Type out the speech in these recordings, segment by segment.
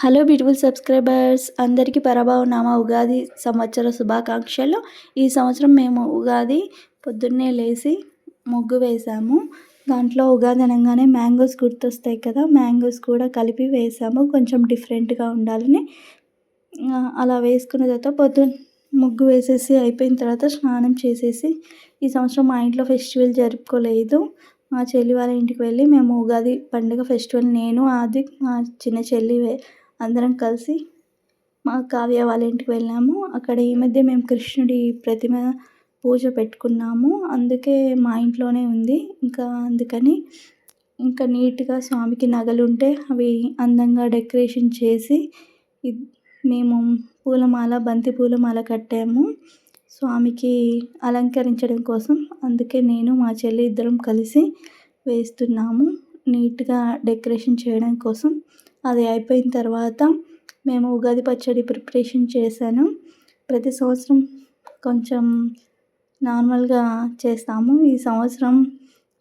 Hello beautiful subscribers అందరికీ పరభవనామ ఉగాది సంవత్సర శుభాకాంక్షలు. ఈ సంవత్సరం మేము ఉగాది పొద్దున్నే లేచి ముగ్గు వేసాము. దాంట్లో ఉగాది అనగానే మ్యాంగోస్ గుర్తొస్తాయి కదా, మ్యాంగోస్ కూడా కలిపి వేసాము కొంచెం డిఫరెంట్గా ఉండాలని. అలా వేసుకున్న తర్వాత ముగ్గు వేసేసి అయిపోయిన తర్వాత స్నానం చేసేసి, ఈ సంవత్సరం మా ఇంట్లో ఫెస్టివల్ జరుపుకోలేదు. మా చెల్లి వాళ్ళ ఇంటికి వెళ్ళి మేము ఉగాది పండుగ ఫెస్టివల్ నేను అది మా చిన్న చెల్లి అందరం కలిసి మా కావ్య వాళ్ళ ఇంటికి వెళ్ళాము. అక్కడ ఈ మధ్య మేము కృష్ణుడి ప్రతిమ పూజ పెట్టుకున్నాము, అందుకే మా ఇంట్లోనే ఉంది. అందుకని నీట్గా స్వామికి నగలు ఉంటే అవి అందంగా డెకరేషన్ చేసి మేము పూలమాల, బంతి పూలమాల కట్టాము స్వామికి అలంకరించడం కోసం. అందుకే నేను మా చెల్లి ఇద్దరం కలిసి వేస్తున్నాము నీట్గా డెకరేషన్ చేయడం కోసం. అది అయిపోయిన తర్వాత మేము ఉగాది పచ్చడి ప్రిపరేషన్ చేశాను. ప్రతి సంవత్సరం కొంచెం నార్మల్గా చేస్తాము, ఈ సంవత్సరం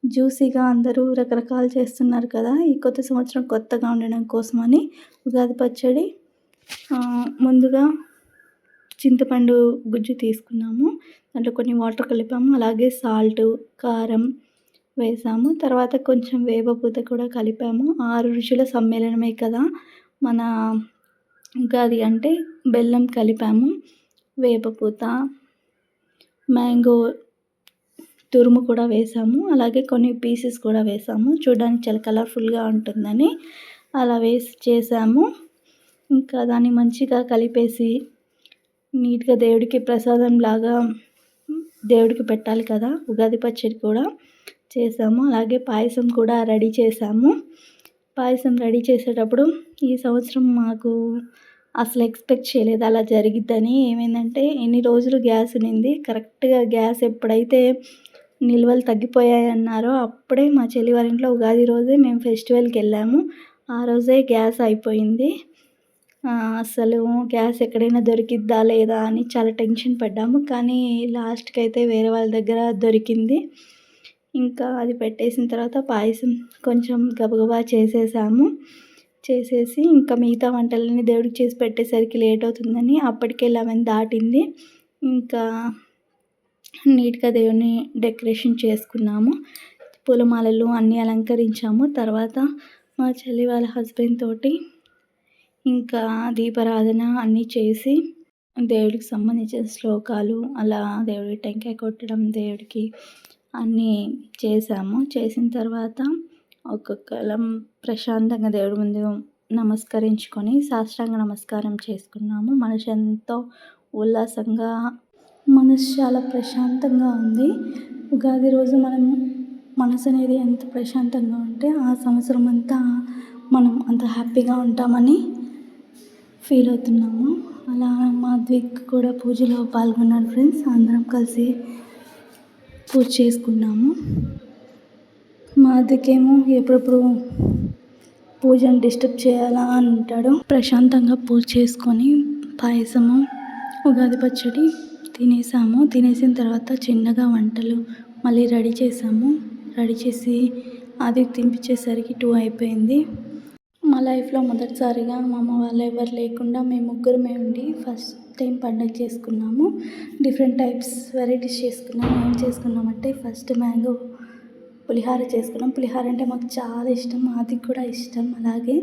జ్యూసీగా అందరూ రకరకాలు చేస్తున్నారు కదా, ఈ కొత్త సంవత్సరం కొత్తగా ఉండడం కోసమని ఉగాది పచ్చడి ముందుగా చింతపండు గుజ్జు తీసుకున్నాము, దాంట్లో కొన్ని వాటర్ కలిపాము, అలాగే సాల్ట్, కారం వేసాము. తర్వాత కొంచెం వేపపూత కూడా కలిపాము. 6 రుచుల సమ్మేళనమే కదా మన ఉగాది అంటే. బెల్లం కలిపాము, వేపపూత, మ్యాంగో తురుము కూడా వేసాము, అలాగే కొన్ని పీసెస్ కూడా వేసాము, చూడడానికి చాలా కలర్ఫుల్గా ఉంటుందని అలా వేసి చేసాము. దాన్ని మంచిగా కలిపేసి నీట్గా దేవుడికి ప్రసాదం లాగా దేవుడికి పెట్టాలి కదా, ఉగాది పచ్చడి కూడా చేసాము. అలాగే పాయసం కూడా రెడీ చేసాము. పాయసం రెడీ చేసేటప్పుడు ఈ సంవత్సరం మాకు అసలు ఎక్స్పెక్ట్ చేయలేదు అలా జరిగిద్దని. ఏమైందంటే ఎన్ని రోజులు గ్యాస్ ఉన్నింది, కరెక్ట్గా గ్యాస్ ఎప్పుడైతే నిల్వలు తగ్గిపోయాయన్నారో అప్పుడే మా చెల్లి వాళ్ళ ఇంట్లో ఉగాది రోజే మేము ఫెస్టివల్కి వెళ్ళాము. ఆ రోజే గ్యాస్ అయిపోయింది. అసలు గ్యాస్ ఎక్కడైనా దొరికిద్దా లేదా అని చాలా టెన్షన్ పడ్డాము, కానీ లాస్ట్కి అయితే వేరే వాళ్ళ దగ్గర దొరికింది. అది పెట్టేసిన తర్వాత పాయసం కొంచెం గబగబా చేసేసి మిగతా వంటలన్నీ దేవుడికి చేసి పెట్టేసరికి లేట్ అవుతుందని అప్పటికే 11 దాటింది. నీట్గా దేవుని డెకరేషన్ చేసుకున్నాము, పూలమాలలు అన్నీ అలంకరించాము. తర్వాత మా చెల్లి వాళ్ళ హస్బెండ్ తోటి దీపారాధన అన్నీ చేసి దేవుడికి సంబంధించిన శ్లోకాలు, అలా దేవుడికి టెంకాయ కొట్టడం, దేవుడికి అన్నీ చేసాము. చేసిన తర్వాత ఒక్కొక్కరం ప్రశాంతంగా దేవుడి ముందు నమస్కరించుకొని సాష్టాంగ నమస్కారం చేసుకున్నాము. మనసు ఎంతో ఉల్లాసంగా, మనసు చాలా ప్రశాంతంగా ఉంది. ఉగాది రోజు మనసు అనేది ఎంత ప్రశాంతంగా ఉంటే ఆ సంవత్సరం అంతా మనం అంత హ్యాపీగా ఉంటామని ఫీల్ అవుతున్నాము. అలా మాధవిక్ కూడా పూజలో పాల్గొన్నాడు ఫ్రెండ్స్, అందరం కలిసి పూజ చేసుకున్నాము. మాధవికేమో ఎప్పుడెప్పుడు పూజను డిస్టర్బ్ చేయాలా అని ఉంటాడు. ప్రశాంతంగా పూజ చేసుకొని పాయసము, ఉగాది పచ్చడి తినేసాము. తినేసిన తర్వాత చిన్నగా వంటలు మళ్ళీ రెడీ చేసాము. రెడీ చేసి అది తినిపించేసరికి 2 అయిపోయింది. మా లైఫ్లో మొదటిసారిగా మా అమ్మ వాళ్ళు ఎవరు లేకుండా మేము ముగ్గురమే ఉండి ఫస్ట్ టైం పండుగ చేసుకున్నాము. డిఫరెంట్ టైప్స్ వెరైటీస్ చేసుకున్నాము. ఏం చేసుకున్నామంటే ఫస్ట్ మ్యాంగో పులిహార చేసుకున్నాం. పులిహార అంటే మాకు చాలా ఇష్టం, అది కూడా ఇష్టం. అలాగే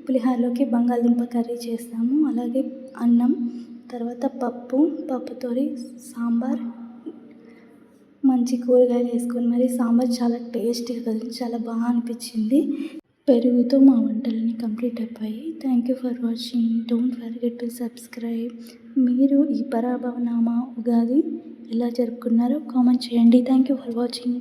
పులిహారలోకి బంగాళదుంప కర్రీ చేస్తాము, అలాగే అన్నం, తర్వాత పప్పుతోని సాంబార్, మంచి కూరగాయలు వేసుకొని మరి సాంబార్ చాలా టేస్టీగా కదా, చాలా బాగా అనిపించింది. పెరుగుతో మా వంటలన్నీ కంప్లీట్ అయిపోయి. Thank you for watching. Don't forget to subscribe. మీరు ఈ పరాభవనామ ఉగాది ఎలా జరుపుకున్నారో కామెంట్ చేయండి. Thank you for watching.